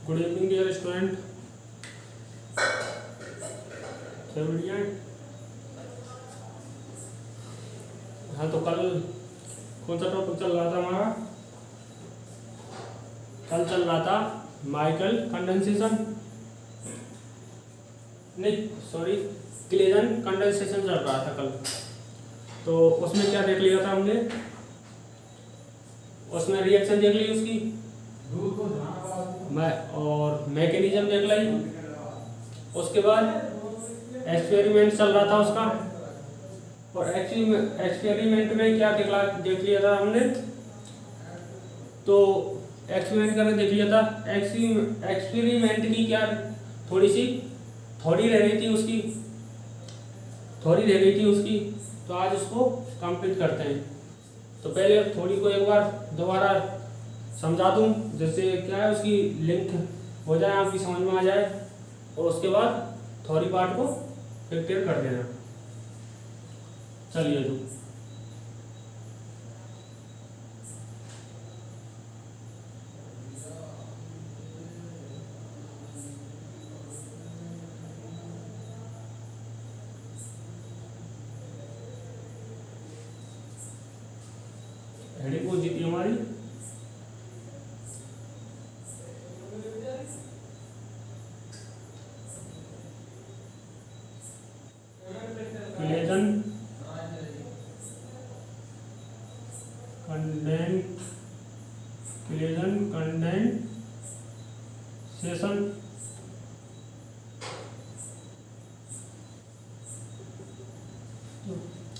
Good evening dear student, सब बढ़िया है। हाँ, तो कल कौन सा टॉपिक चल रहा था हमारा? कल चल रहा था माइकल कंडेंसेशन, नहीं सॉरी, क्लेजन कंडेंसेशन चल रहा था कल। तो उसमें क्या देख लिया था हमने? उसमें रिएक्शन देख ली उसकी, और मैकेनिज्म देख ली। उसके बाद एक्सपेरिमेंट चल रहा था उसका, और एक्सपेरिमेंट में क्या देख लिया था हमने? तो एक्सपेरिमेंट करके देख लिया था। एक्सपेरिमेंट की क्या थोड़ी रह गई थी उसकी, तो आज उसको कंप्लीट करते हैं। तो पहले थोड़ी को एक बार दोबारा समझा दूं, जैसे क्या है उसकी लिंक हो जाए, आपकी समझ में आ जाए, और उसके बाद थोड़ी पार्ट को फिर क्लियर कर देना। चलिए तो हेडिंग कौन सी थी हमारी? Claisen condensation.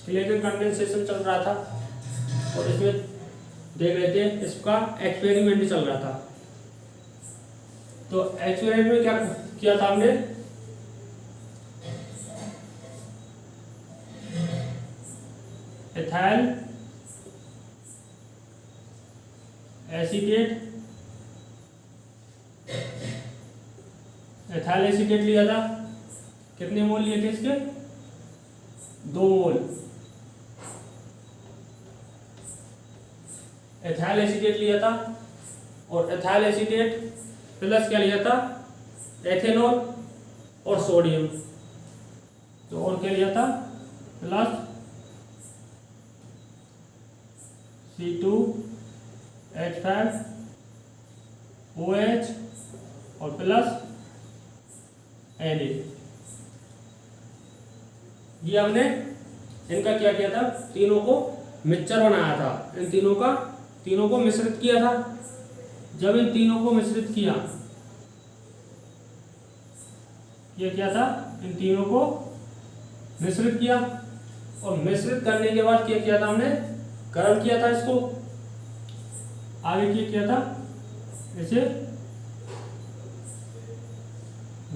क्लेजन कंडेंसेशन चल रहा था, और इसमें देख रहे थे इसका एक्सपेरिमेंट चल रहा था। तो एक्सपेरिमेंट में क्या किया था हमने? एथाइल एसिटेट लिया था। कितने मोल लिए थे इसके? 2 मोल एथाइल एसिटेट लिया था, और एथाइल एसिटेट प्लस क्या लिया था? एथेनॉल और सोडियम। तो और क्या लिया था? प्लस C2H5OH और प्लस Na। ये हमने इनका क्या किया था? तीनों को मिक्सचर बनाया था। इन तीनों को मिश्रित किया था। जब इन तीनों को मिश्रित किया, ये क्या था? इन तीनों को मिश्रित किया, और मिश्रित करने के बाद क्या किया था हमने? गर्म किया था इसको। आगे क्या किया था? इसे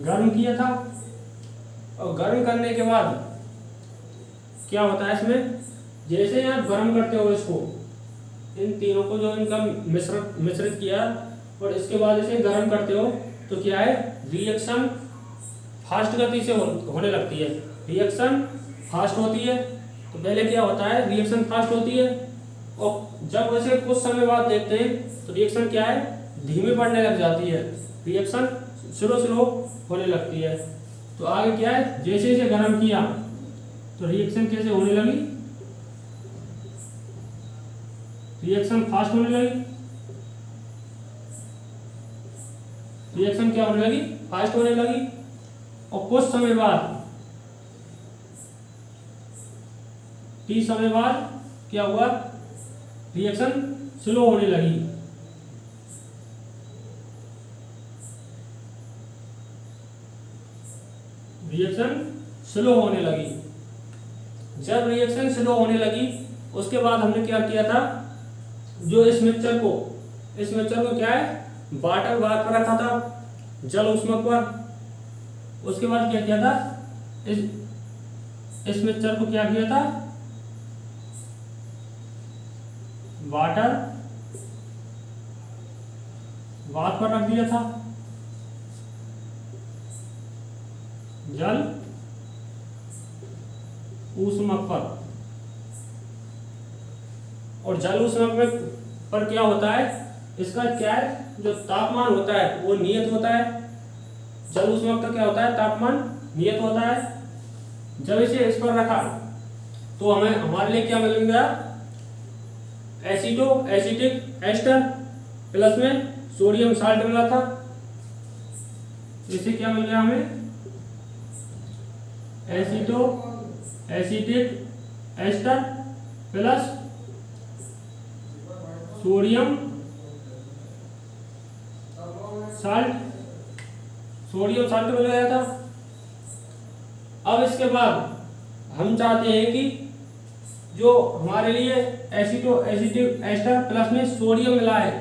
गर्म किया था, और गर्म करने के बाद क्या होता है इसमें? जैसे आप गर्म करते हो इसको, इन तीनों को जो इनका मिश्रित किया, और इसके बाद इसे गर्म करते हो, तो क्या है? रिएक्शन फास्ट गति से होने लगती है। रिएक्शन फास्ट होती है। तो पहले क्या होता है? रिएक्शन फास्ट होती है, और जब वैसे कुछ समय बाद देखते हैं तो रिएक्शन क्या है? धीमी पड़ने लग जाती है। रिएक्शन स्लो होने लगती है। तो आगे क्या है? जैसे जैसे गर्म किया तो रिएक्शन कैसे होने लगी? रिएक्शन फास्ट होने लगी। रिएक्शन क्या होने लगी? फास्ट होने लगी। और कुछ समय बाद क्या हुआ? रिएक्शन स्लो होने लगी। जब रिएक्शन स्लो होने लगी, उसके बाद हमने क्या किया था? जो इस मिक्सचर को क्या है? वाटर बार पर रखा था, जल ऊष्मक पर। उसके बाद क्या किया था? इस मिक्सचर को क्या किया था? वाटर बार पर रख दिया था, जल ऊष्मक पर। और जल ऊष्मक में पर क्या होता है? इसका क्या है, जो तापमान होता है वो नियत होता है। जल ऊष्मक का क्या होता है, तापमान नियत होता है। जब इसे इस पर रखा तो हमें हमारे लिए क्या मिल गया, एसिटिक एस्टर प्लस में सोडियम साल्ट मिला था। इसे क्या मिल गया हमें, acetic ester plus sodium salt मिल गया था। अब इसके बाद हम चाहते हैं कि जो हमारे लिए एसिटिक एस्टर प्लस में सोडियम मिला है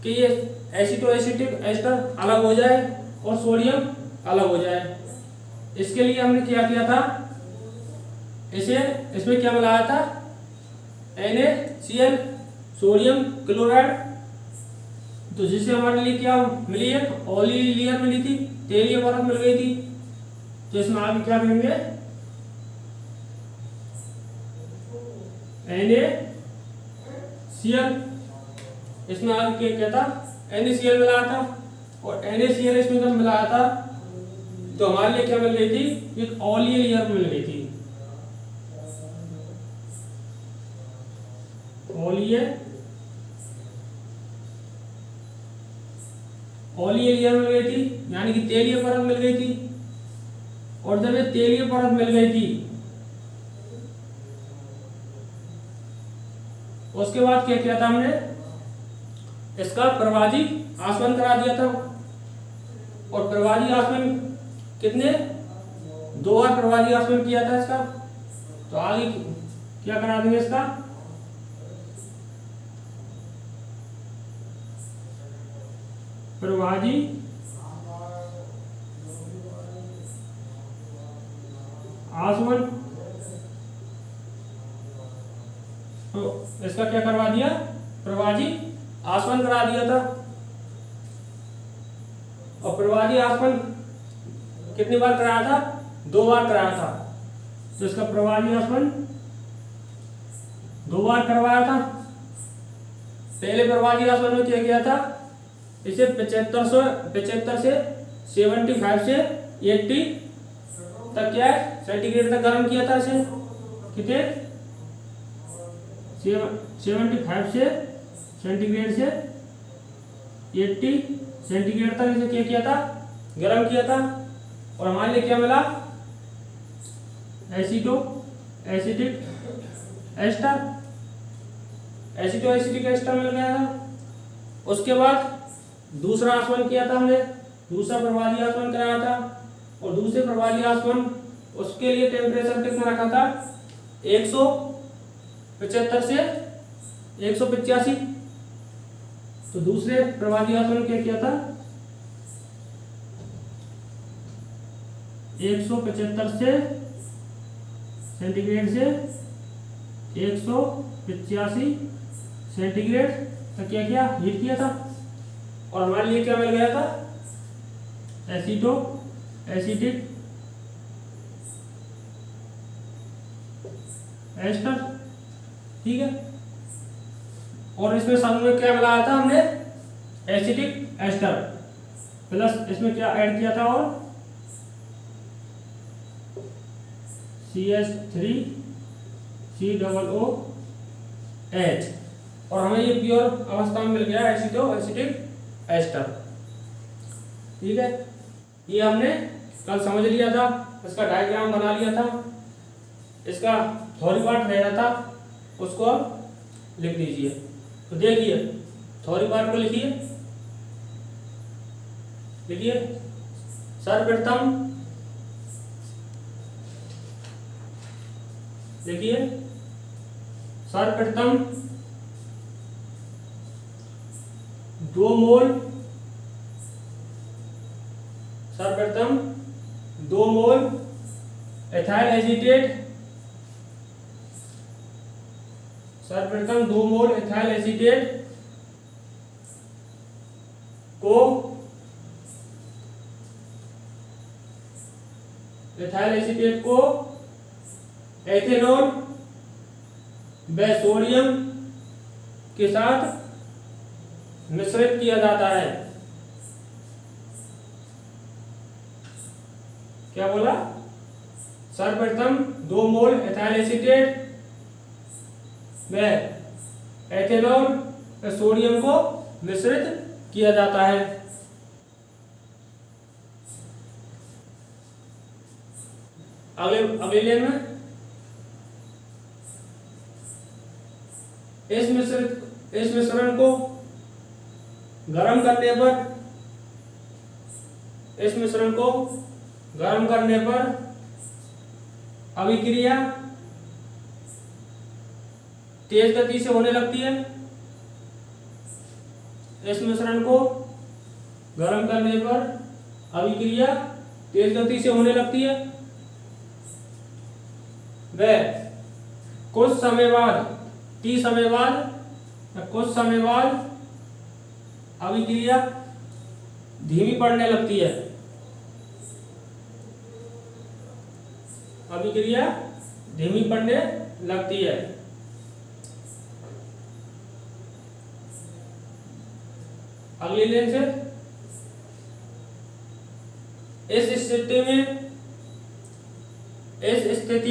कि ये एसिटिक एस्टर अलग हो जाए और सोडियम अलग हो जाए। इसके लिए हमने क्या किया था, इसमें क्या मिलाया था, NaCl सोडियम क्लोराइड। तो जिससे हमारे लिए क्या मिली है, ऑयली लेयर मिली थी, तेलीय परत मिल गई थी। तो इसमें आगे क्या करेंगे, NaCl, इसमें आगे क्या था, NaCl मिलाया था। और NaCl इसमें जब मिलाया था तो हमारे लिए क्या मिल गई थी, एक ऑयली लेयर मिल गई थी, ऑयली लेयर मिल गई थी, यानी कि तेलीय परत मिल गई थी। और जब ये तेलीय परत मिल गई थी उसके बाद क्या किया था हमने, इसका प्रवाही आसवन करा दिया था। और प्रवाही आसवन कितने, 2 बार प्रवाही आसवन किया था इसका। तो आगे क्या करा देंगे, इसका प्रवाही आसवन, तो इसका क्या करवा दिया, प्रवाही आसवन करा दिया था। और प्रवाही आसवन कितनी बार कराया था, 2 बार कराया था। तो इसका प्रवाही आसवन 2 बार करवाया था। पहले प्रवाही आसवन में क्या किया था, इसे 75 से 75 से 80 तक क्या है, सेंटीग्रेड तक गर्म किया था। इसे कितने, 75 से सेंटीग्रेड से 80 सेंटीग्रेड तक इसे क्या किया था, गर्म किया था। और हमारे लिए क्या मिला, एसिटिक एस्टर मिल गया था। उसके बाद दूसरा आसवन किया था हमने, दूसरा प्रवाही आसवन कराया था। और दूसरे प्रवाही आसवन, उसके लिए टेम्परेचर कितना रखा था, 175 से 185। तो दूसरे प्रवाही आसवन क्या किया था, 175 से सेंटीग्रेड से 185 सेंटीग्रेड तक क्या किया, हीट किया था। और हमारे लिए क्या मिल गया था, एसिटिक एस्टर, ठीक है। और इसमें संग में क्या मिलाया था हमने, एसिटिक एस्टर प्लस इसमें क्या ऐड किया था, और CH3COOH। और हमें ये प्योर अवस्था में मिल गया एसिटिक एस्टर, ठीक है। ये हमने कल समझ लिया था, इसका डायग्राम बना लिया था। इसका थ्योरी पार्ट रह रहा था, उसको आप लिख दीजिए। तो देखिए थ्योरी पार्ट को लिखिए, सर्वप्रथम सर्वप्रथम 2 मोल एथाइल एसीटेट, सर्वप्रथम 2 मोल एथाइल एसीटेट को एथेनॉल व सोडियम के साथ मिश्रित किया जाता है। क्या बोला? सर्वप्रथम 2 मोल एथाइल एसीटेट व एथेनॉल सोडियम को मिश्रित किया जाता है। अगले लेन में इस मिश्रण को गर्म करने पर अभिक्रिया तेज गति से होने लगती है। इस मिश्रण को गर्म करने पर अभिक्रिया तेज गति से होने लगती है व कुछ समय बाद अभिक्रिया धीमी पड़ने लगती है। अगली लाइन से इस स्थिति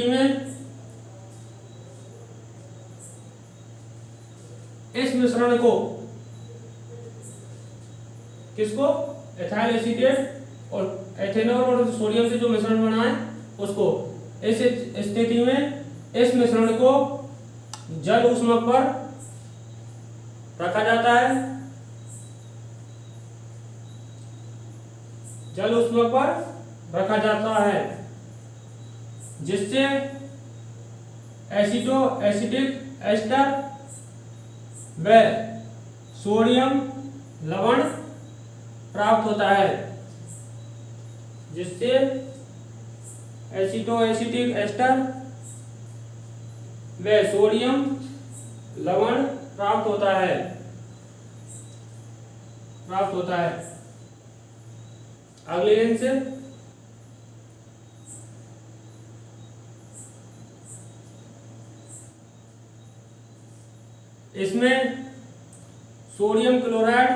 में इस मिश्रण को किसको? एथाइल एसीटेट और एथेनॉल और सोडियम से जो मिश्रण बना है उसको, इस स्थिति में इस मिश्रण को जल ऊष्मक पर रखा जाता है। जिससे एसिटिक एस्टर व सोडियम लवण प्राप्त होता है। एसिटिक एस्टर व सोडियम लवण प्राप्त होता है। अगले लाइन से इसमें सोडियम क्लोराइड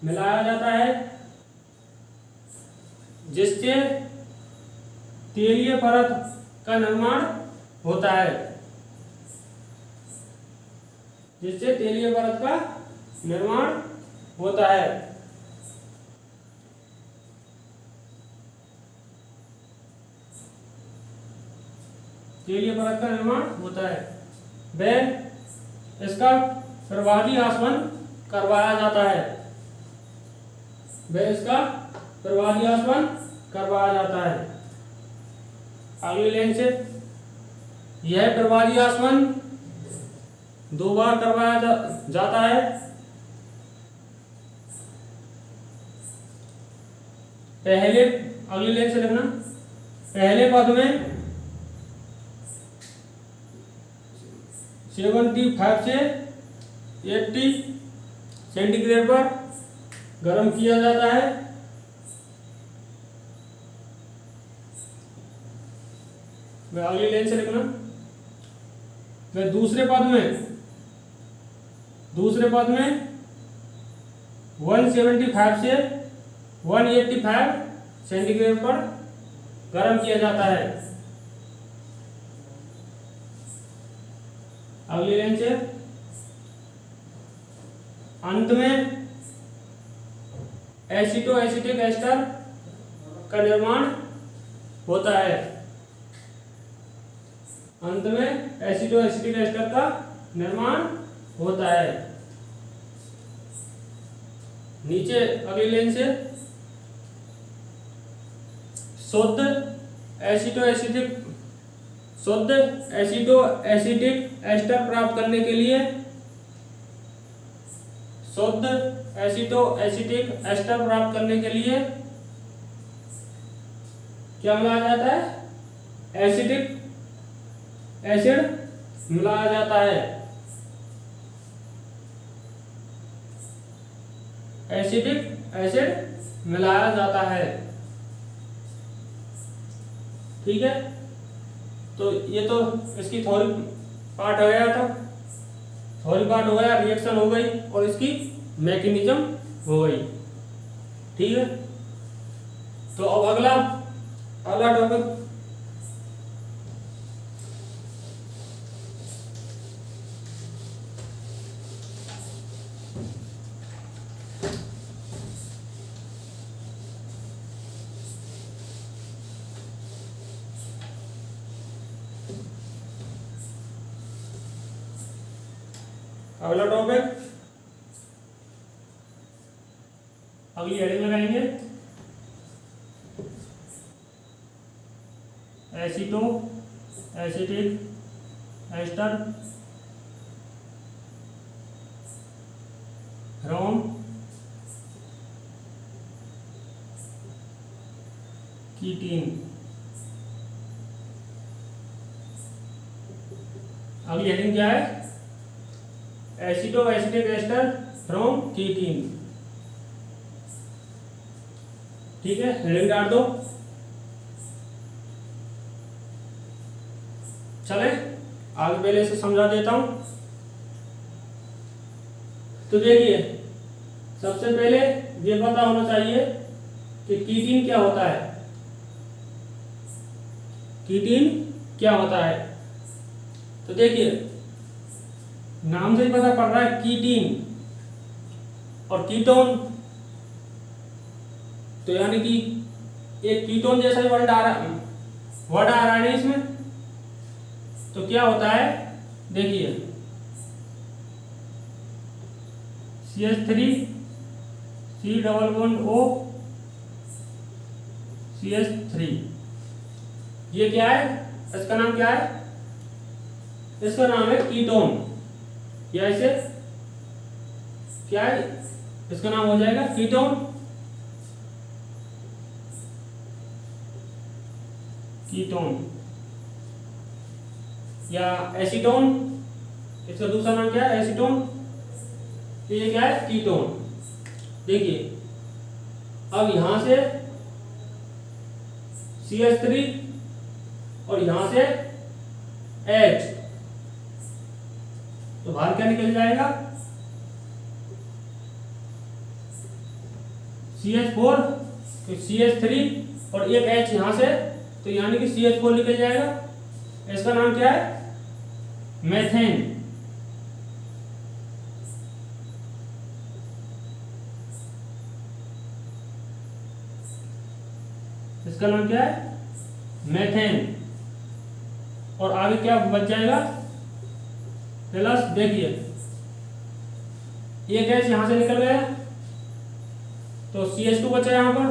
मिलाया जाता है, जिससे तेलीय परत का निर्माण होता है। वह इसका प्रवाही आसवन करवाया जाता है। अगली लाइन से यह प्रवाही आसवन 2 बार करवाया जाता है। अगली लाइन से लिखना, पहले पद में 75 से 80 सेंटीग्रेड पर गर्म किया जाता है। वह अगली लाइन से लिखना, वह दूसरे पद में 175 से 185 सेंटीग्रेड पर गर्म किया जाता है। अगली लाइन से अंत में एसिटिक एस्टर का निर्माण होता है। नीचे अगली लाइन से शुद्ध एसिटो एसिटिक एस्टर प्राप्त करने के लिए क्या मिलाया जाता है? एसिटिक एसिड मिलाया जाता है। ठीक है, तो ये तो इसकी थ्योरी पार्ट हो गया था, थ्योरी पार्ट हो गया, रिएक्शन हो गई और इसकी मैकेनिज्म हो गई। ठीक है, तो अब अगला टॉपिक अगली हेडिंग लगाएंगे एसीटो एसिटिक एस्टर ब्रोम कीटीन। अगली हेडिंग क्या है? एसिटो एसिटिक एस्टर फ्रॉम कीटीन। ठीक है, हेडिंग डाल दो। चले आगे पहले से समझा देता हूं। तो देखिए, सबसे पहले ये पता होना चाहिए कि कीटीन क्या होता है। कीटीन क्या होता है? तो देखिए, नाम से ही पता पड़ रहा है कीटीन और कीटोन, तो यानी कि एक कीटोन जैसा ही वर्ड आ रहा है इसमें। तो क्या होता है, देखिए CH3 C double bond O CH3, ये क्या है? इसका नाम क्या है? इसका नाम है कीटोन। या इसे क्या है? इसका नाम हो जाएगा कीटोन। कीटोन या एसीटोन, इसका दूसरा नाम क्या है? एसीटोन। तो ये क्या है? कीटोन। देखिए, अब यहां से CH3 और यहां से H, तो बाहर क्या निकल जाएगा? CH4, तो CH3 और एक H यहां से, तो यानी कि CH4 निकल जाएगा। इसका नाम क्या है? मेथेन। इसका नाम क्या है? मेथेन। और आगे क्या बच जाएगा? प्लस, देखिए एक गैस यहां से निकल गया, तो CH2 बचा यहां पर।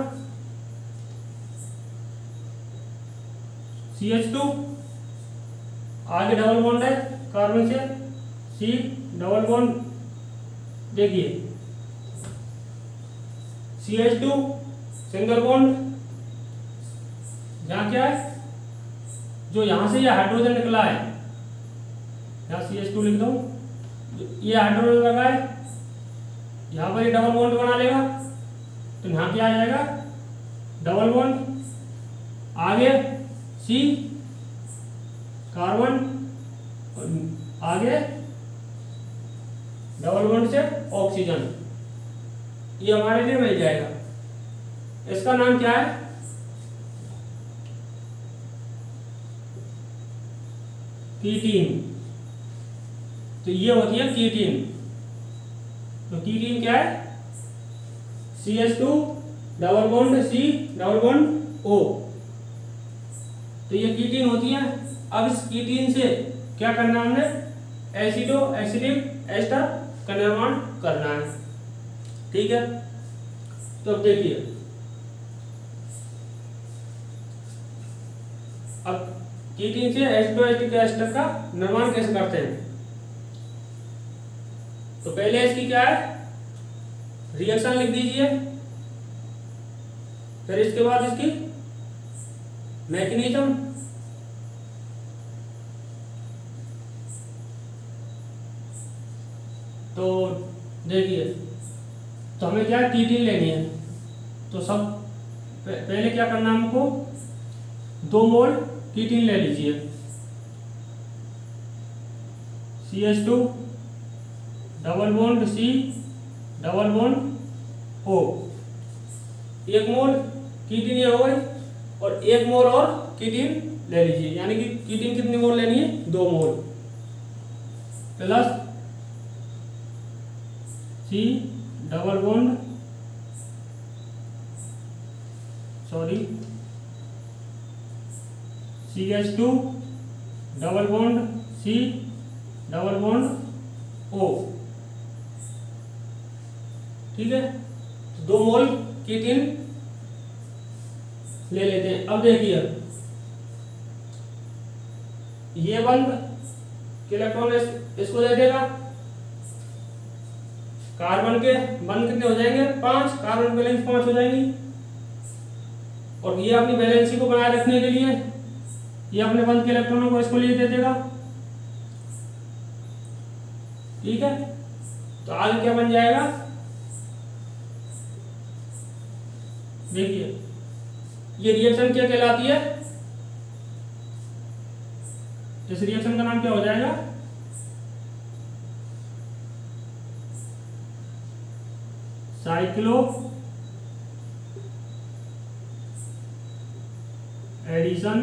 CH2 आगे डबल बॉन्ड है कार्बन से, C डबल बॉन्ड। देखिए CH2 सिंगल बॉन्ड, यहां क्या है? जो यहां से ये हाइड्रोजन निकला है, यहाँ CH2 लिख दो, ये हाइड्रोजन लगा है, यहाँ पर ये डबल बॉन्ड बना लेगा, तो यहाँ क्या आ जाएगा? Double bond. आगे C कार्बन, आगे डबल बॉन्ड से ऑक्सीजन, ये हमारे लिए मिल जाएगा। इसका नाम क्या है? कीटीन। तो ये होती है कीटीन। तो कीटीन क्या है? CH2 double bond C double bond O, तो ये कीटीन होती है। अब इस कीटीन से क्या करना है? हमने एसिडो एसिडिक एस्टर का निर्माण करना है। ठीक है, तो अब देखिए, अब कीटीन से एसिडो एसिडिक एस्टर का निर्माण कैसे करते हैं? तो पहले इसकी क्या है? रिएक्शन लिख दीजिए, फिर इसके बाद इसकी मैकेनिज्म। तो देखिए, तो हमें क्या कीटीन लेनी है, तो सब पहले क्या करना है हमको? 2 मोल कीटीन ले लीजिए। CH2 double bond C double bond O। 1 मोल कीटिन ये हो गई और 1 मोल और कीटिन ले लीजिए, यानी कि कीटिन कितनी मोल लेनी है, 2 mole plus C double bond CH2 double bond C double bond O। ठीक है, 2 मोल कीटिन ले लेते हैं। अब देखिए ये बंद इलेक्ट्रॉन इसको दे देगा, कार्बन के बंद कितने हो जाएंगे, 5, कार्बन बैलेंस 5 हो जाएंगी। और ये अपनी बैलेंसी को बनाए रखने के लिए ये अपने बंद के इलेक्ट्रॉनों को इसको लिए दे देगा। ठीक है, तो आगे क्या बन जाएगा, देखिए ये रिएक्शन क्या कहलाती है, इस रिएक्शन का नाम क्या हो जाएगा, साइक्लो एडिशन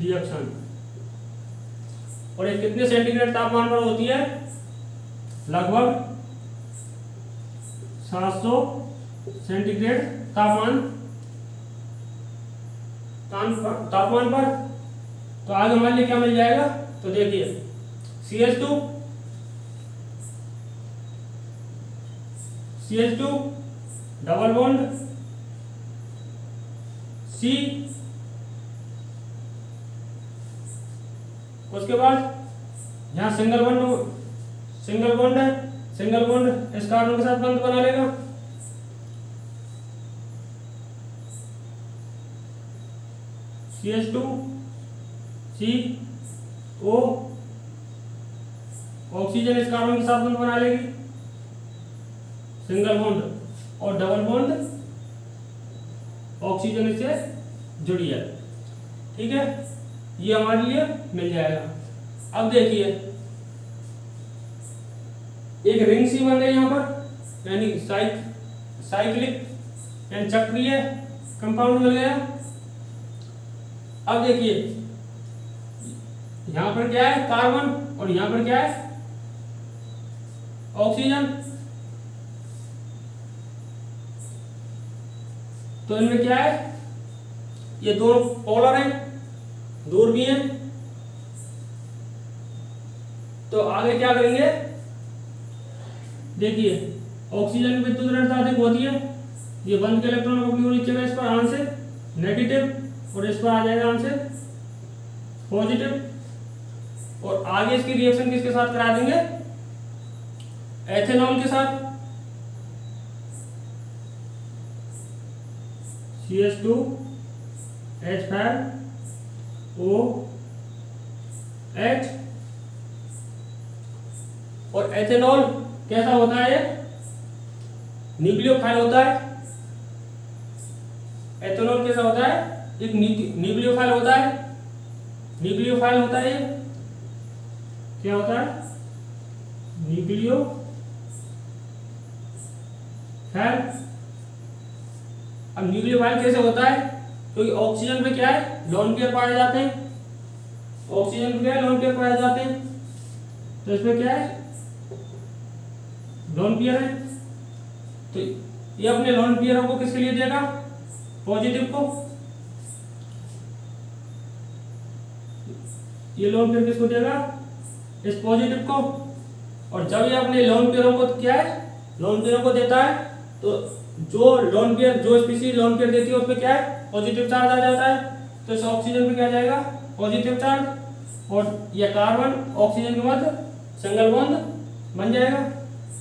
रिएक्शन। और ये कितने सेंटीग्रेड तापमान पर होती है, लगभग 700 सेंटीग्रेड तापमान पर। तो आगे हमारे लिए क्या मिल जाएगा, तो देखिए CH2 डबल बॉन्ड C, उसके बाद यहाँ सिंगल बॉन्ड है, सिंगल बॉन्ड इस कार्बन के साथ बंद बना लेगा। CH2 CO, ऑक्सीजन इस कार्बन के साथ बंद बना लेगी, सिंगल बॉन्ड और डबल बॉन्ड ऑक्सीजन इससे जुड़ी है। ठीक है, ये हमारे लिए मिल जाएगा। अब देखिए एक रिंग सी बन गई यहाँ पर, यानी साइक्लिक यानी चक्रीय कंपाउंड मिल गया। अब देखिए यहां पर क्या है, कार्बन, और यहां पर क्या है, ऑक्सीजन। तो इनमें क्या है, ये दोनों पोलर हैं, दूर भी हैं। तो आगे क्या करेंगे, देखिए ऑक्सीजन की विद्युत ऋणात्मकता अधिक होती है, ये बंद के इलेक्ट्रॉन को अपनी नीचे इस पर आंसर नेगेटिव और इस पर आ जाएगा आंसर पॉजिटिव। और आगे इसकी रिएक्शन किसके साथ करा देंगे, एथेनॉल के साथ, CH2 H5OH। और एथेनॉल कैसा होता है, न्यूक्लियोफाइल होता है। एथेनॉल कैसा होता है, एक न्यूक्लियोफाइल होता है, न्यूक्लियोफाइल होता है। क्या होता है, न्यूक्लियोफाइल। अब न्यूक्लियोफाइल कैसे होता है, क्योंकि ऑक्सीजन में क्या है, लोन पेयर पाए जाते हैं, ऑक्सीजन में क्या है, लोन पेयर पाए जाते हैं। तो इसमें क्या है, लोन पेयर है। तो ये अपने लोन पेयरों को किसके लिए देगा, पॉजिटिव को। ये लोन पेयर किसको देगा, इस पॉजिटिव को। और जब ये अपने लोन पेयरों को क्या है, लोन पेयरों को देता है, तो जो लोन पेयर, जो स्पीशीज लोन पेयर देती है उसमें क्या है, पॉजिटिव चार्ज आ जाता है। तो इस ऑक्सीजन पे क्या आ जाएगा, पॉजिटिव चार्ज। और ये कार्बन ऑक्सीजन के बाद सिंगल बॉन्ड बन जाएगा।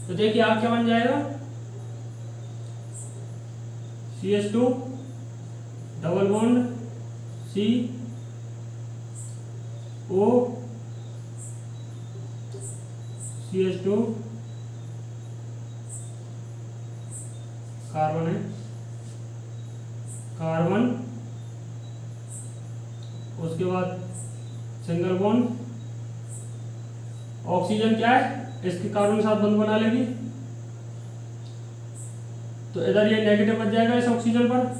तो देखिए आप क्या बन जाएगा, CH2 double bond C O CH2 carbon है, कार्बन उसके बाद सिंगल बॉन्ड, ऑक्सीजन क्या है इसके कार्बन के साथ बंध बना लेगी, तो इधर ये नेगेटिव बच जाएगा इस ऑक्सीजन पर,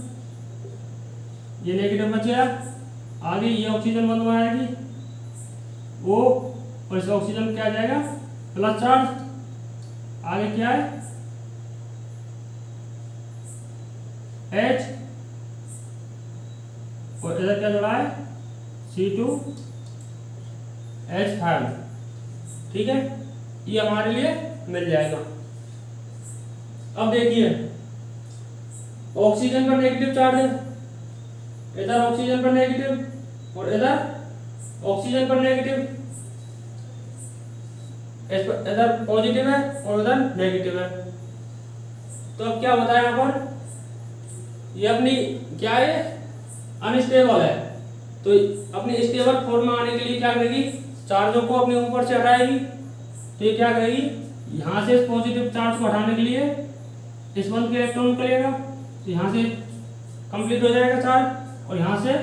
ये नेगेटिव बच गया। आगे ये ऑक्सीजन बंध बनाएगी वो, और इस ऑक्सीजन क्या आ जाएगा प्लस चार्ज। आगे क्या है H, और इधर क्या जुड़ा है C2H5। ठीक है, ये हमारे लिए मिल जाएगा। अब देखिए ऑक्सीजन पर नेगेटिव चार्ज है, इधर ऑक्सीजन पर नेगेटिव और इधर ऑक्सीजन पर नेगेटिव, इधर पॉजिटिव है और उधर नेगेटिव है। तो अब क्या बताया यहाँ पर, ये अपनी क्या है अनस्टेबल है, तो अपनी स्टेबल फॉर्म में आने के लिए क्या करेगी, चार्जों को अपने ऊपर से हटाएगी। तो ये क्या करेगी, यहाँ से इस पॉजिटिव चार्ज को हटाने के लिए इस बंद के इलेक्ट्रॉन को लेगा, तो यहाँ से कंप्लीट हो जाएगा चार्ज, और यहाँ से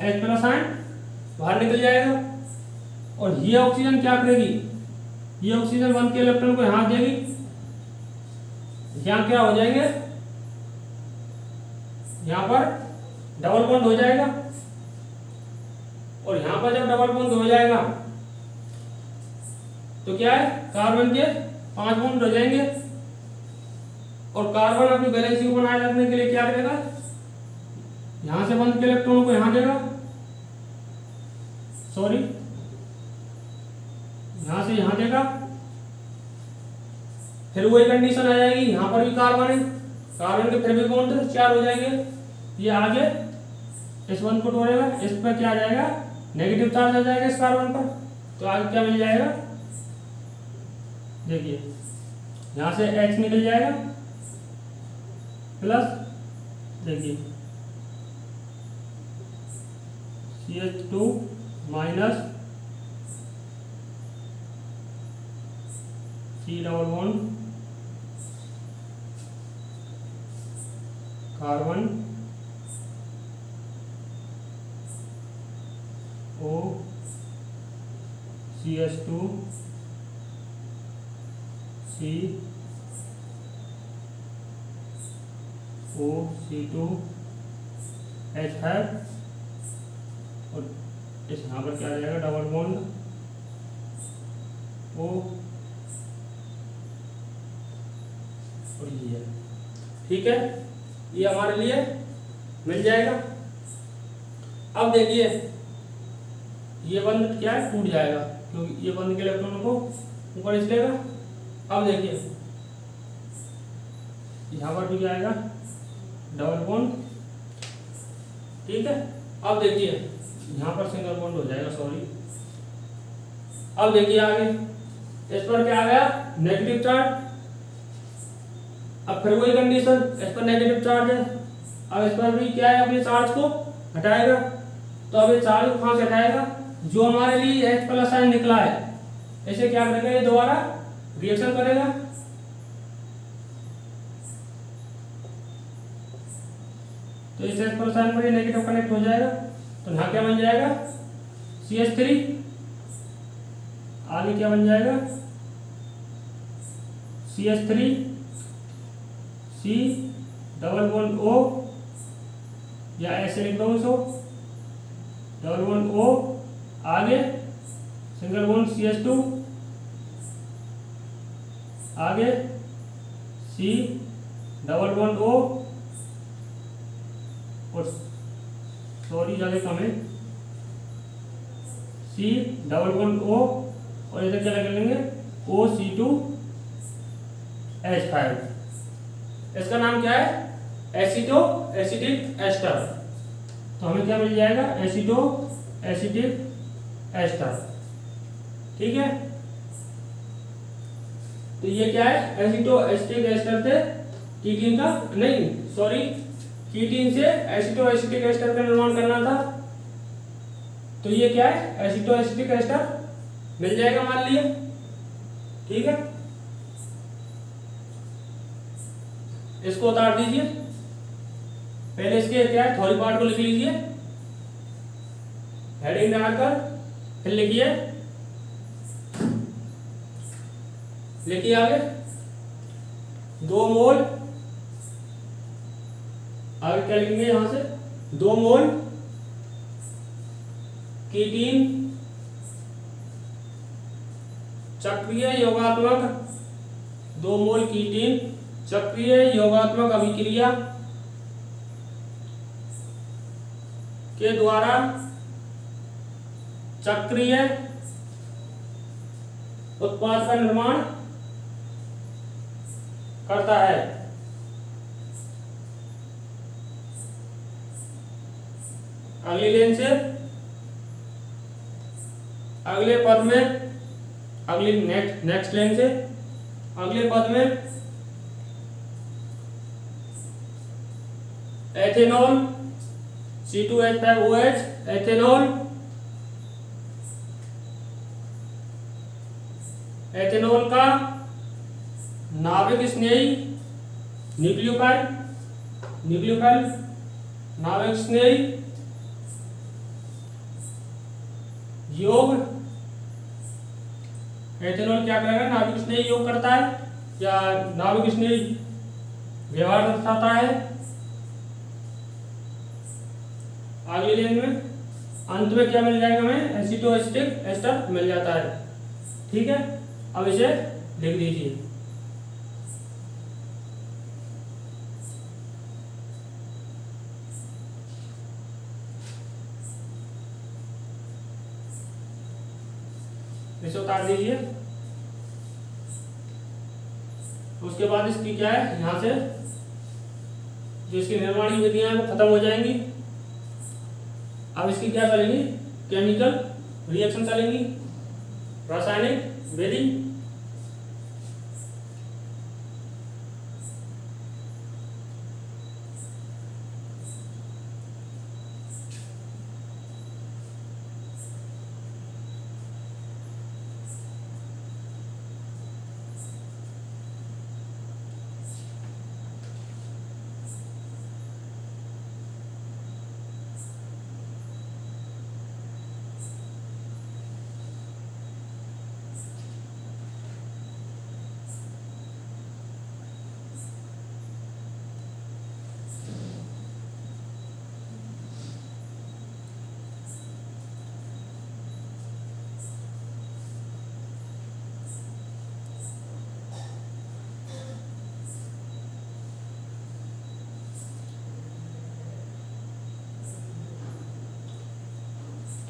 H+ आयन बाहर निकल जाएगा। और ये ऑक्सीजन क्या करेगी, ये ऑक्सीजन बंद के इलेक्ट्रॉन को यहाँ देगी, यहाँ क्या हो जाएंगे, यहाँ पर डबल बॉन्ड हो जाएगा, और यहाँ पर जब डबल बॉन्ड हो जाएगा तो क्या है कार्बन के 5 बॉन्ड हो जाएंगे, और कार्बन अपनी बैलेंस को बनाए रखने के लिए क्या करेगा, यहां से बंद के इलेक्ट्रॉन को यहां देगा, सॉरी यहां से यहां देगा। फिर वही कंडीशन आ जाएगी, यहां पर भी कार्बन है, कार्बन के फिर भी बॉन्ड 4 हो जाएंगे, ये आगे इस बंद को तोड़ेगा, इस पर क्या आ जाएगा नेगेटिव चार्ज आ जाएगा इस कार्बन पर, तो आगे क्या मिल जाएगा, देखिए यहां से H निकल जाएगा प्लस, देखिए CH2 minus C double bond carbon O CH2 C O C2 H5, और इस यहाँ पर क्या आ जाएगा डबल बॉन्ड O, और ये है। ठीक है, ये हमारे लिए मिल जाएगा। अब देखिए ये बंद क्या है टूट जाएगा, क्योंकि ये बंद के इलेक्ट्रॉन को ऊपर इसलेगा। अब देखिए यहाँ पर भी क्या आएगा डबल बॉन्ड, ठीक है। अब देखिए यहाँ पर सिंगल बॉन्ड हो जाएगा, सॉरी। अब देखिए आगे इस पर क्या आ गया नेगेटिव चार्ज, अब फिर वही कंडीशन, इस पर नेगेटिव चार्ज है, अब इस पर भी क्या है अपने चार्ज को हटाएगा, तो अब ये चार्ज को कहाँ से हटाएगा, जो हमारे लिए H+ आयन निकला है इसे क्या करेगा, ये दोबारा रिएक्शन करेगा, तो इस H+ आयन पर ये नेगेटिव कनेक्ट हो जाएगा, तो यहाँ क्या बन जाएगा CH3, आगे क्या बन जाएगा CH3 C double bond O, या ऐसे लिख दो उसको डबल बॉन्ड O, आगे सिंगल बॉन्ड CH2, आगे C डबल बॉन्ड O, और सॉरी जगह कम है C डबल बॉन्ड O, और इधर क्या लगा लेंगे OC2H5। इसका नाम क्या है एसिटिक एस्टर, तो हमें क्या मिल जाएगा एसिटिक एस्टर, ठीक है। तो ये क्या है एसिटिक एस्टर से कीटीन का नहीं सॉरी कीटीन से एसिटिक एस्टर का निर्माण करना था, तो ये क्या है एसिटिक एस्टर मिल जाएगा मान लिए, ठीक है। इसको उतार दीजिए, पहले इसके क्या है थोड़ी पार्ट को लिख लीजिए, हेडिंग डालकर फिर लिखिए आगे 2 मोल, आगे क्या लिखेंगे यहां से 2 मोल कीटीन चक्रीय योगात्मक 2 मोल कीटीन चक्रीय योगात्मक अभिक्रिया के द्वारा चक्रीय उत्पाद का निर्माण करता है। अगली लाइन से अगले पद में, अगली नेक्स्ट लाइन से अगले पद में एथेनॉल C2H5OH एथेनॉल का नाभिक स्नेही न्यूक्लियोफाइल नाभिक स्नेही योग, एथेनॉल क्या करेगा नाभिक स्नेही योग करता है या नाभिक स्नेही व्यवहार दर्शाता है। अगली लाइन में अंत में क्या मिल जाएगा हमें एसिटोएसिटिक एस्टर मिल जाता है। ठीक है, अब इसे लिख दीजिए। इसे उतार दीजिए। उसके बाद इसकी क्या है यहां से जो इसकी निर्माण की विधियां हैं वो खत्म हो जाएंगी। अब इसकी क्या चलेंगी केमिकल रिएक्शन चलेंगी, रासायनिक विधि।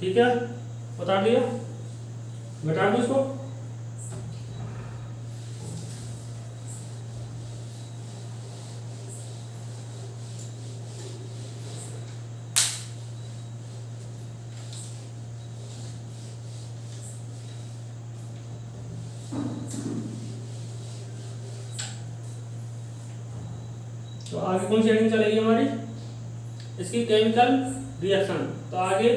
ठीक है, बता दिया, घटा दो इसको। तो आगे कौन सी हेडिंग चलेगी हमारी इसकी केमिकल रिएक्शन। तो आगे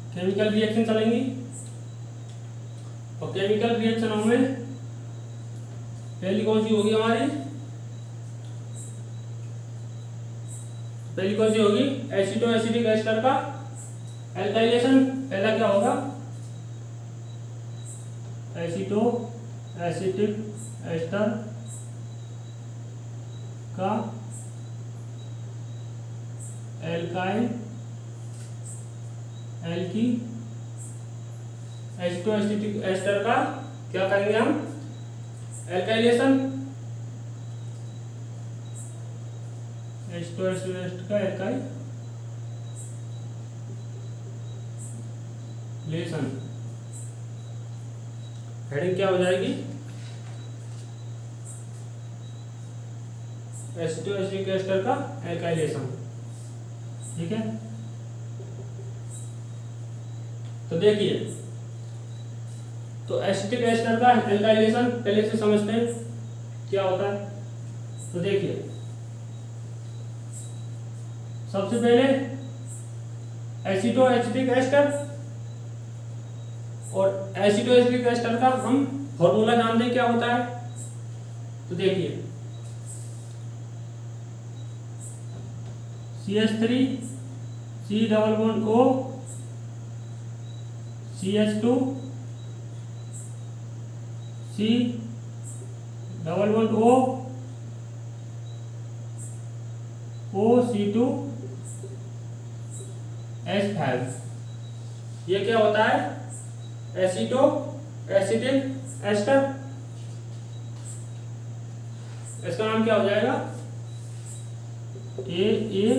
केमिकल रिएक्शन चलेंगी। और केमिकल रिएक्शनों में पहली कौन सी होगी हमारी, पहली कौन सी होगी एसिटो एसिटिक एस्टर का एल्काइलेशन। पहला क्या होगा एसिटो एसिटिक एस्टर का एल्काइल एल्की एसिटो एसिटिक एस्टर का क्या करेंगे हम एल्काइलेशन। एसिटो एसिटिक एस्टर का एल्काइलेशन हेडिंग क्या हो जाएगी एसिटो एसिटिक एस्टर का एल्काइलेशन। ठीक है, तो देखिए तो एसिटिक एस्टर का एल्काइलेशन पहले से समझते हैं क्या होता है। तो देखिए सबसे पहले एसिटो एसिटिक एस्टर और एसिटोएस्टिक एस्टर का हम फॉर्मूला जानते हैं क्या होता है। तो देखिए CH3 C double bond O CH2 C double bond O OC2 H5। ये क्या होता है? Acetic ester. इसका नाम क्या हो जाएगा? AAE।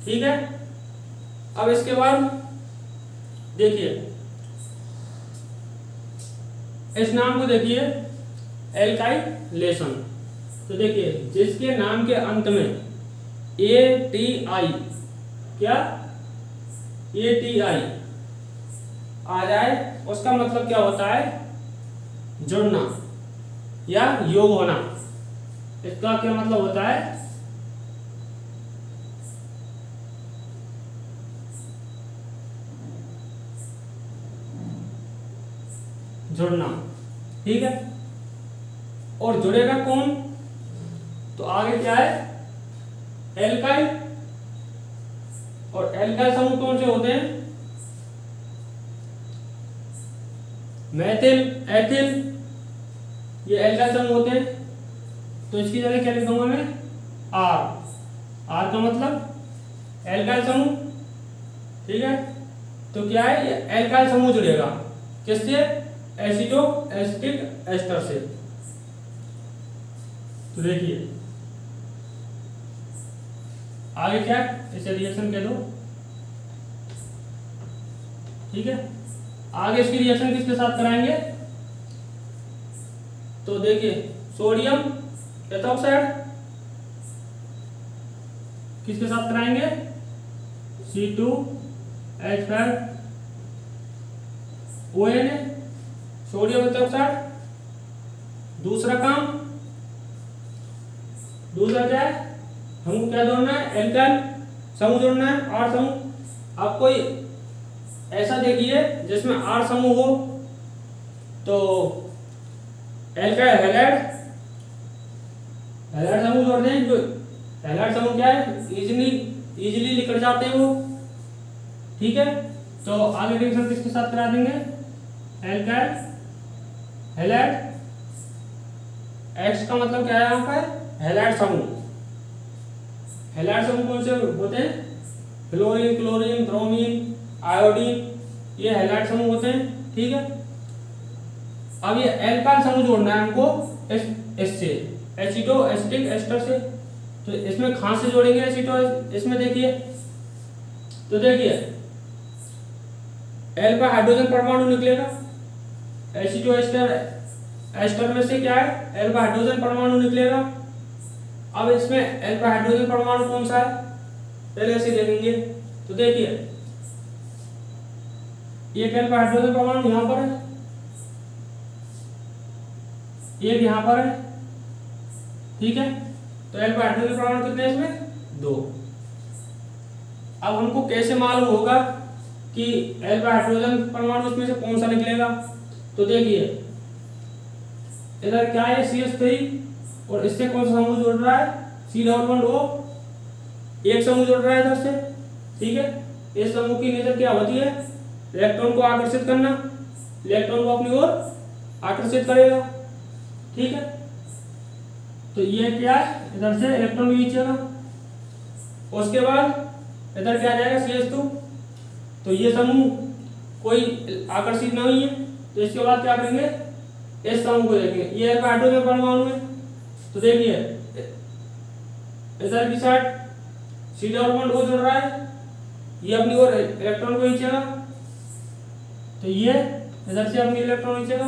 ठीक है। अब इसके बाद देखिए इस नाम को देखिए एल्काइलेशन। तो देखिए जिसके नाम के अंत में ATI क्या ATI आ जाए उसका मतलब क्या होता है? जुड़ना या योग होना। इसका क्या मतलब होता है? जुड़ना। ठीक है। और जुड़ेगा कौन? तो आगे क्या है? एल्काइल। और एल्काइल समूह कौन से होते हैं? मैथिल, एथिल, ये एल्काइल समूह होते हैं। तो इसकी जगह क्या लिखूंगा मैं? आर का मतलब एल्काइल समूह। ठीक है। तो क्या है? ये एल्काइल समूह जुड़ेगा किससे? एसिटोएस्टिक एस्टर से। तो देखिए आगे क्या है? इसे रिएक्शन कह दो। ठीक है। आगे इसकी रिएक्शन किसके साथ कराएंगे? तो देखिए सोडियम एथॉक्साइड किसके साथ कराएंगे? C2H5 ON sodium ethoxide. दूसरा काम, दूसरा क्या है? हमको क्या जोड़ना है? एल्काइल समूह जोड़ना है, R समूह। अब कोई ऐसा देखिए जिसमें R समूह हो तो एल्काइल हैलाइड समूह जोड़ दें। जो हैलाइड समूह क्या है? इजीली निकल जाते हैं वो। ठीक है। तो आगे रिएक्शन किसके साथ करा देंगे? Alkyl halide. X का मतलब क्या है यहाँ पर? हैलाइड समूह। हैलाइड समूह कौन से होते हैं? फ्लोरीन, क्लोरीन, ब्रोमीन, आयोडीन, ये हैलाइड समूह होते हैं। ठीक है। अब ये एल्काइल समूह जोड़ना है हमको इससे एसिटोएस्टिक एस्टर से। तो इसमें कहां से जोड़ेंगे एसिटो? इसमें देखिए तो देखिए एल का हाइड्रोजन परमाणु निकलेगा। एसिटोएस्टर में से क्या है? एल का हाइड्रोजन परमाणु निकलेगा। अब इसमें एल का हाइड्रोजन परमाणु कौन सा है? पहले ऐसे देखेंगे। तो देखिए एक एल का हाइड्रोजन परमाणु यहां पर है, एक यहां पर है। ठीक है। तो एल का हाइड्रोजन परमाणु कितने हैं इसमें? 2। अब हमको कैसे मालूम होगा कि एल का हाइड्रोजन परमाणु इसमें से कौन सा निकलेगा? तो देखिए इधर क्या है? CH3 और इससे कौन सा समूह जुड़ रहा है? C double bond O। एक समूह जुड़ रहा है इधर से। ठीक है। इस समूह की नेचर क्या होती है? इलेक्ट्रॉन को आकर्षित करना, इलेक्ट्रॉन को अपनी ओर आकर्षित करेगा। ठीक है। तो ये क्या है? इधर से इलेक्ट्रॉन खींचेगा। उसके बाद इधर क्या जाएगा? CH2। तो ये समूह कोई आकर्षित नहीं है। तो इसके बाद क्या करेंगे? इस समूह को देखेंगे। ये हाइड्रोजन परमाणु है। तो देखिए इधर की side C double bond O जुड़ रहा है, ये अपनी ओर इलेक्ट्रॉन को खींचेगा। तो ये इधर से अपनी इलेक्ट्रॉन खींचेगा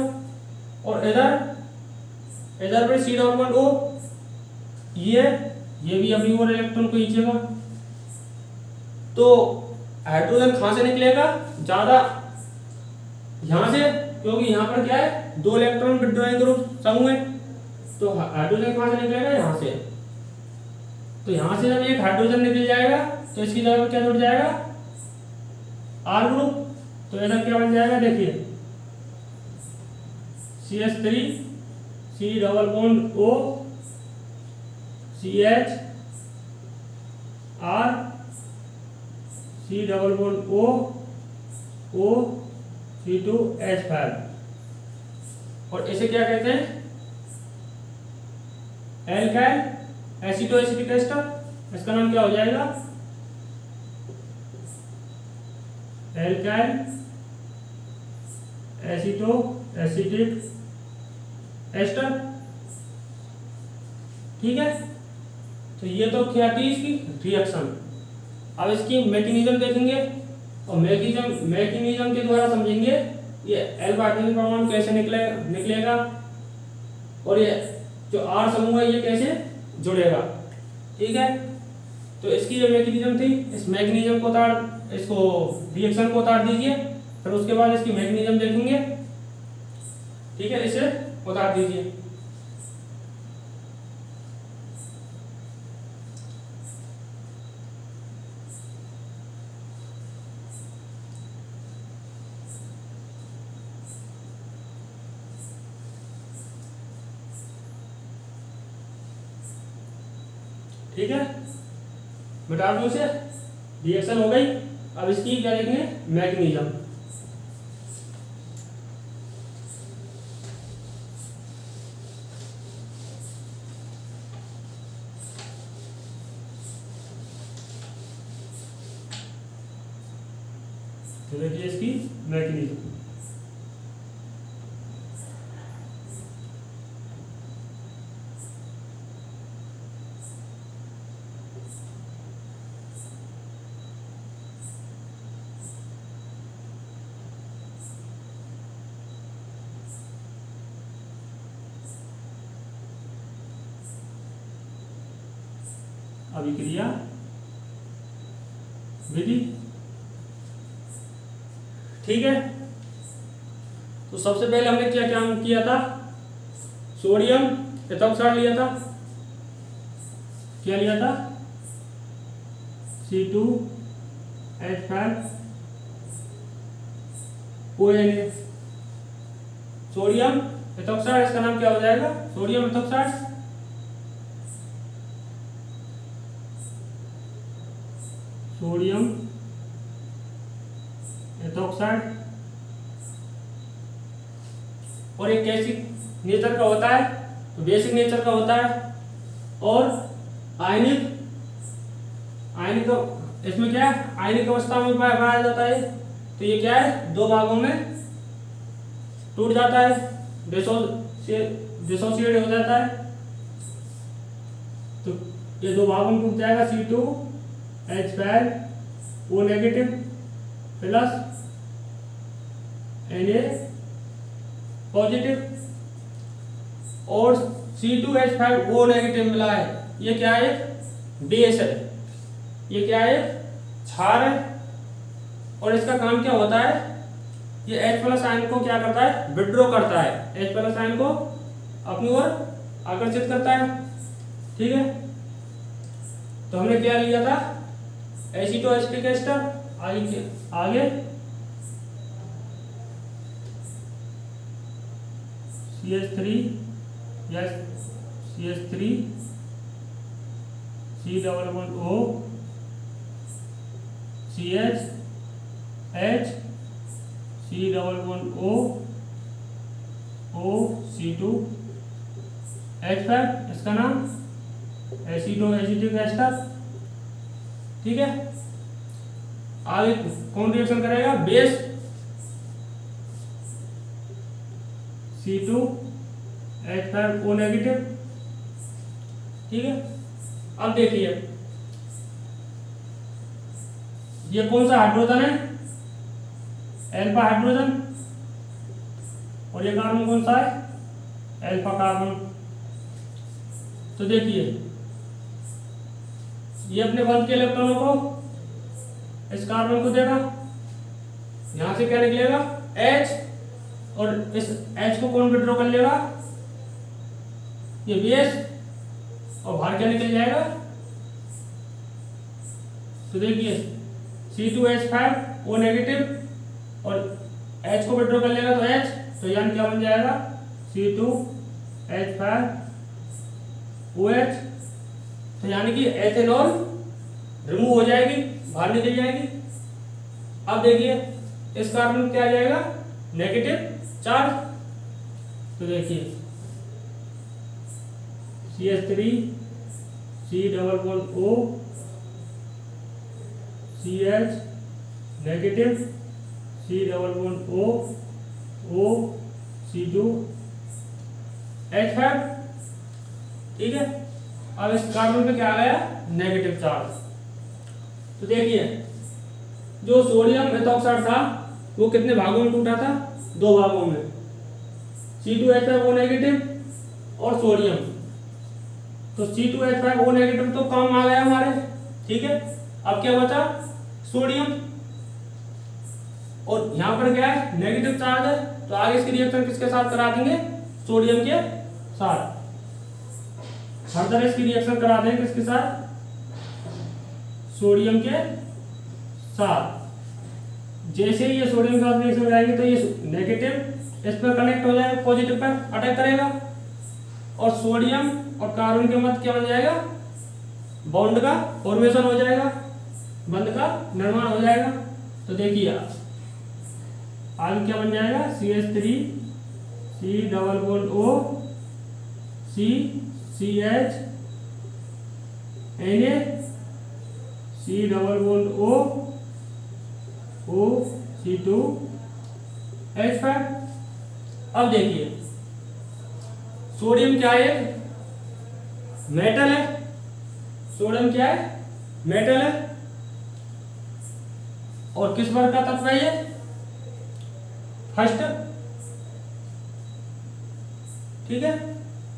और इधर पे C डबल बॉन्ड O ये भी अपनी ओर इलेक्ट्रॉन को खींचेगा। तो हाइड्रोजन कहां से निकलेगा? ज्यादा यहां से, क्योंकि यहां पर क्या है? 2 इलेक्ट्रॉन विथड्रॉइंग ग्रुप समूह है। तो हाइड्रोजन कहां से निकलेगा? यहां से। तो यहां से जब एक हाइड्रोजन निकल जाएगा तो इसकी जगह पर क्या जुड़ जाएगा? R ग्रुप, तो इधर क्या बन जाएगा देखिए CH3 C double bond O CH R C double bond O O C2H5, और इसे क्या कहते हैं एल्काइल एसिटो एसिटिक एस्टर। इसका नाम क्या हो जाएगा एल्काइल एसिटो एसिटिक एस्टर। ठीक है, तो ये तो क्या थी इसकी रिएक्शन। अब इसकी मैकेनिज्म देखेंगे और मैकेनिज्म के द्वारा समझेंगे ये एल्फा हाइड्रोजन परमाणु कैसे निकलेगा और ये जो R समूह है ये कैसे जुड़ेगा। ठीक है, तो इसकी जो मैकेनिज्म थी, इस मैकेनिज्म को इसको रिएक्शन को उतार दीजिए, फिर उसके बाद इसकी मैकेनिज्म देखेंगे। ठीक है, इसे उतार दीजिए। ठीक है, बता दो इसे, रिएक्शन हो गई। अब इसकी क्या देखेंगे मैकेनिज्म। तो देखिए इसकी मैकेनिज्म। अभिक्रिया विधि। ठीक है, तो सबसे पहले हमने क्या काम किया था, सोडियम एथोक्साइड लिया था। क्या लिया था C2H5ONA, सोडियम एथोक्साइड। इसका नाम क्या हो जाएगा सोडियम एथोक्साइड। सोडियम एथोक्साइड, और एक कैसी नेचर का होता है, तो बेसिक नेचर का होता है, और आयनिक इसमें क्या है आयनिक अवस्था में पाया जाता है। तो ये क्या है दो भागों में टूट जाता है, डिसोसिएट हो जाता है। तो ये दो भागों में टूट जाएगा, C2H5O negative plus Na positive, और C2H5O नेगेटिव मिला है। ये क्या है बेस है, ये क्या है क्षार है, और इसका काम क्या होता है, ये H+ आयन को क्या करता है विड्रॉ करता है, H+ आयन को अपनी ओर आकर्षित करता है। ठीक है, तो हमने क्या लिया था एसिटो एसिटिक एस्टर। आगे CH3 C double bond O CH H C double bond O C2H5, इसका नाम एसिटो एसिटिक एस्टर। ठीक है, आगे कौन रिएक्शन करेगा बेस C2H5O नेगेटिव। ठीक है, अब देखिए ये कौन सा हाइड्रोजन है एल्फा हाइड्रोजन, और ये कार्बन कौन सा है एल्फा कार्बन। तो देखिए ये अपने बंद के इलेक्ट्रॉनों को इस कार्बन को देगा, यहां से क्या निकलेगा H, और इस H को कौन विड्रॉ कर लेगा ये बेस, और बाहर क्या निकल जाएगा। तो देखिए C2H5 O नेगेटिव और H को विड्रॉ कर लेगा तो H, तो यानी क्या बन जाएगा C2H5 OH। तो यानी कि एथेनॉल रिमूव हो जाएगी, बाहर निकल जाएगी। अब देखिए इस कार्बन में क्या आ जाएगा, नेगेटिव चार्ज। तो देखिए CH3 C double bond O CH negative C double bond O O C2 H5। ठीक है, अब इस कार्बन पे क्या आ गया, नेगेटिव चार्ज। तो देखिए जो सोडियम मेथॉक्साइड था वो कितने भागों में टूटा था, 2 भागों में, C2H5O नेगेटिव और सोडियम। तो C2H5O नेगेटिव तो काम आ गया हमारे, ठीक है। अब क्या बचा, सोडियम, और यहाँ पर क्या है, नेगेटिव चार्ज है, तो आगे इसकी रिएक्शन किसके साथ करा देंगे, सोडियम के साथ। फर्दर इसकी रिएक्शन करा देंगे किसके साथ, सोडियम के साथ। जैसे ही ये सोडियम के साथ रिएक्शन कराएंगे तो ये नेगेटिव इस पर कनेक्ट हो जाएगा, पॉजिटिव पर अटैक करेगा, और सोडियम और कार्बन के मध्य क्या बन जाएगा, बॉन्ड का फॉर्मेशन हो जाएगा, बंध का निर्माण हो जाएगा। तो देखिए आगे क्या बन जाएगा, CH3 C double bond O C CH Na C double bond O O C2 H5। अब देखिए सोडियम क्या है, मेटल है, सोडियम क्या है, मेटल है, और किस वर्ग का तत्व है ये, फर्स्ट, ठीक है।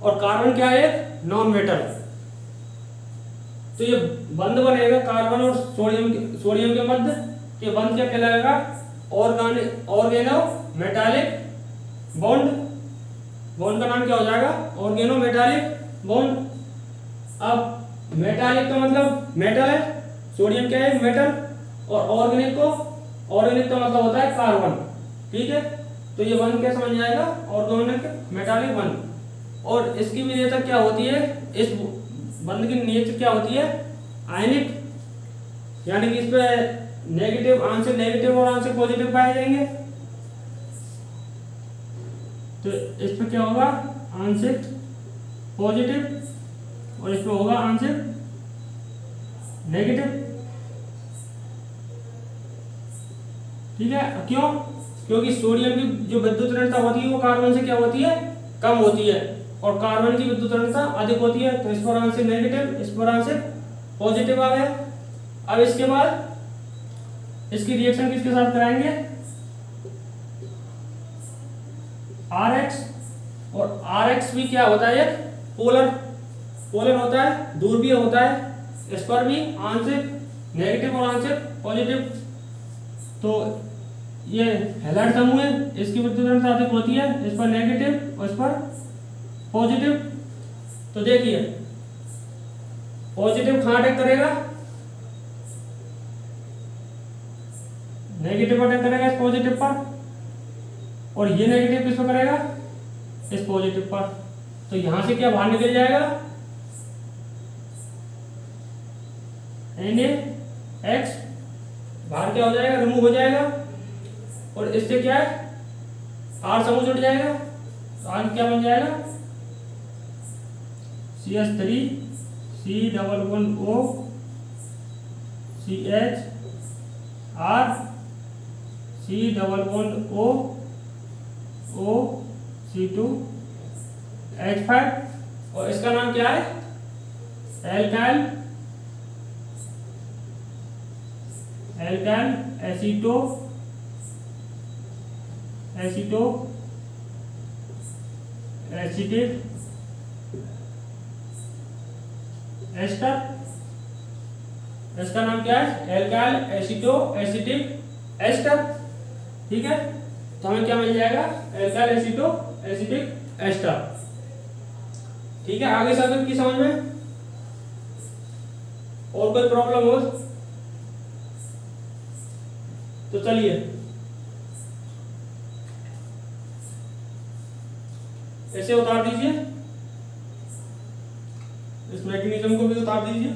और कार्बन क्या है, नॉन मेटल। तो ये बंध बनेगा कार्बन और सोडियम के मध्य, ये बंध क्या कहलाएगा, ऑर्गेनो मेटालिक बॉन्ड। बॉन्ड का नाम क्या हो जाएगा, ऑर्गेनो मेटालिक बॉन्ड। अब मेटालिक का मतलब मेटल है, सोडियम क्या है, मेटल, और ऑर्गेनिक का मतलब होता है कार्बन, ठीक है। तो ये बंध कैसे बन जाएगा, ऑर्गेनिक मेटालिक बॉन्ड। और इसकी भी नेचर क्या होती है, इस बंध की नेचर क्या होती है, आयनिक, यानी कि इस पे नेगेटिव, आंशिक नेगेटिव और आंशिक पॉजिटिव पाए जाएंगे। तो इस पे क्या होगा, आंशिक पॉजिटिव, और इस पे होगा आंशिक नेगेटिव, ठीक है। क्यों, क्योंकि सोडियम की जो विद्युत ऋणता होती है वो कार्बन से क्या होती है, कम होती है, और कार्बन की विद्युत ऋणता अधिक होती है। तो इस पर आंशिक नेगेटिव, इस पर आंशिक पॉजिटिव आ गया। अब इसके बाद इसकी रिएक्शन किसके साथ कराएंगे, RH, और RH भी क्या होता है, पोलर होता है, ध्रुवीय होता है। इस पर भी आंशिक नेगेटिव और आंशिक पॉजिटिव। तो ये हैलाइड समूह है, इसकी विद्युत ऋणता अधिक होती है, इस पर नेगेटिव और इस पर पॉजिटिव। तो देखिए पॉजिटिव कहाँ अटैक करेगा, नेगेटिव अटैक करेगा इस पॉजिटिव पर, और ये नेगेटिव किस पर करेगा, इस पॉजिटिव पर। तो यहां से क्या बाहर निकल जाएगा, NaX बाहर क्या हो जाएगा, रिमूव हो जाएगा, और इससे क्या है, R समूह जुड़ जाएगा। तो आगे क्या बन जाएगा, CH3 C double bond O CH R C double bond O O C2 H5, और इसका नाम क्या है, एल्काइल एसिटिक एस्टर। इसका नाम क्या है, एल्काइल एसिटिक एस्टर, ठीक है। तो हमें क्या मिल जाएगा, एल्काइल एसिटिक एस्टर, ठीक है। आगे सर्किट की समझ में और कोई प्रॉब्लम हो तो चलिए ऐसे उतार दीजिए, इस मैकेनिज्म को भी उतार दीजिए।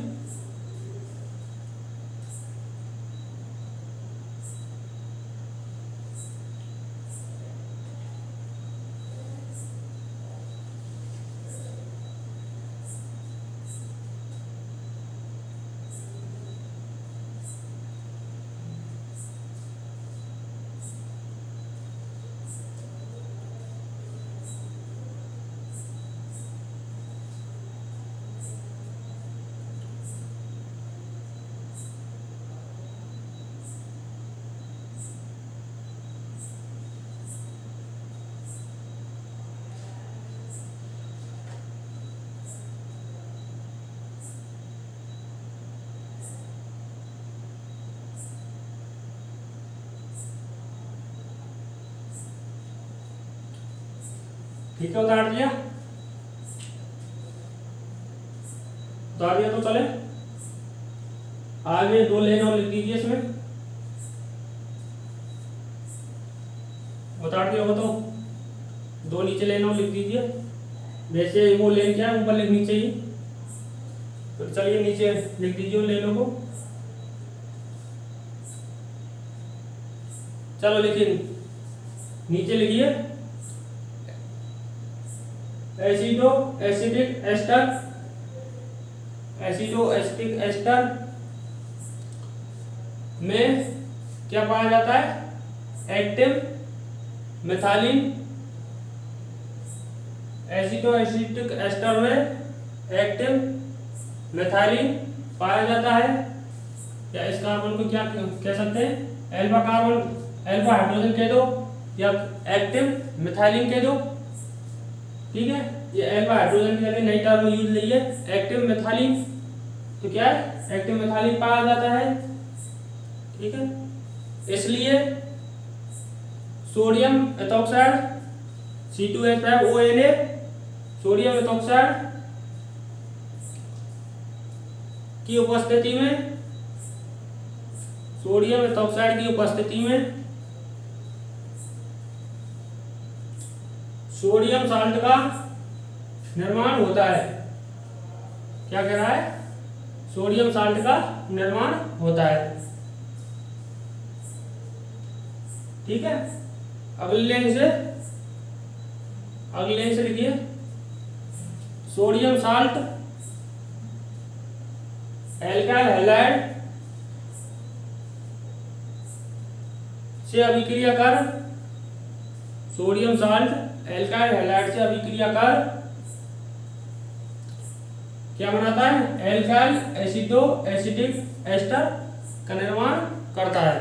ठीक है, उतार दिया, उतार दिया तो चले आगे 2 लेन और लिख दीजिए इसमें। उतार दिया हो तो 2 नीचे लेन और लिख दीजिए। वैसे वो लेन क्या है, ऊपर लिखनी चाहिए, तो चलिए नीचे लिख दीजिए उन लेनों को। चलो लिखिए, नीचे लिखिए एसिडो एसिटिक एस्टर, एसिडो एसिटिक एस्टर में क्या पाया जाता है, एक्टिव मिथाइलिन। एसिडो एसिटिक एस्टर में एक्टिव मिथाइलिन पाया जाता है, या इस कार्बन को क्या कह सकते हैं, एल्फा कार्बन, एल्फा हाइड्रोजन कह दो या एक्टिव मिथाइलिन कह दो। ठीक है, ये एल्फा हाइड्रोजन की जगह नई टर्म यूज ली है, एक्टिव मिथाइलिन। तो क्या है, एक्टिव मिथाइलिन पाया जाता है। ठीक है, इसलिए sodium ethoxide C2H5ONA, sodium ethoxide की उपस्थिति में, सोडियम एथोक्साइड की उपस्थिति में सोडियम साल्ट का निर्माण होता है। क्या कह रहा है, सोडियम साल्ट का निर्माण होता है। ठीक है, अगले लाइन से लिखिए सोडियम साल्ट एल्काइल हैलाइड से अभिक्रिया कर, सोडियम साल्ट एल्काइल हैलाइड से अभिक्रिया कर क्या बनाता है, एल्काइल एसिडो एसिटिक एस्टर का निर्माण करता है।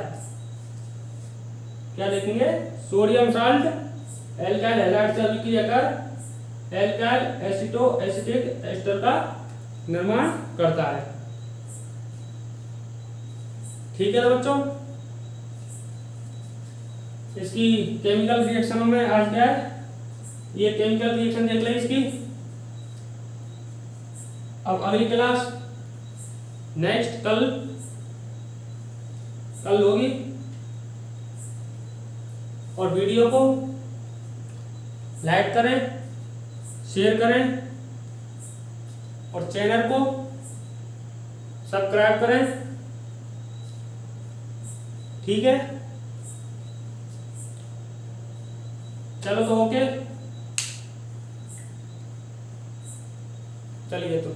क्या देखेंगे, सोडियम साल्ट एल्काइल हैलाइड से अभिक्रिया कर एल्काइल एसिडो एसिटिक एस्टर का निर्माण करता है। ठीक है बच्चों, इसकी केमिकल रिएक्शनों में आज क्या है, ये केमिकल रिएक्शन देख लें इसकी। अब अगली क्लास नेक्स्ट कल होगी, और वीडियो को लाइक करें, शेयर करें और चैनल को सब्सक्राइब करें। ठीक है, चलो तो ओके, चलिए तो।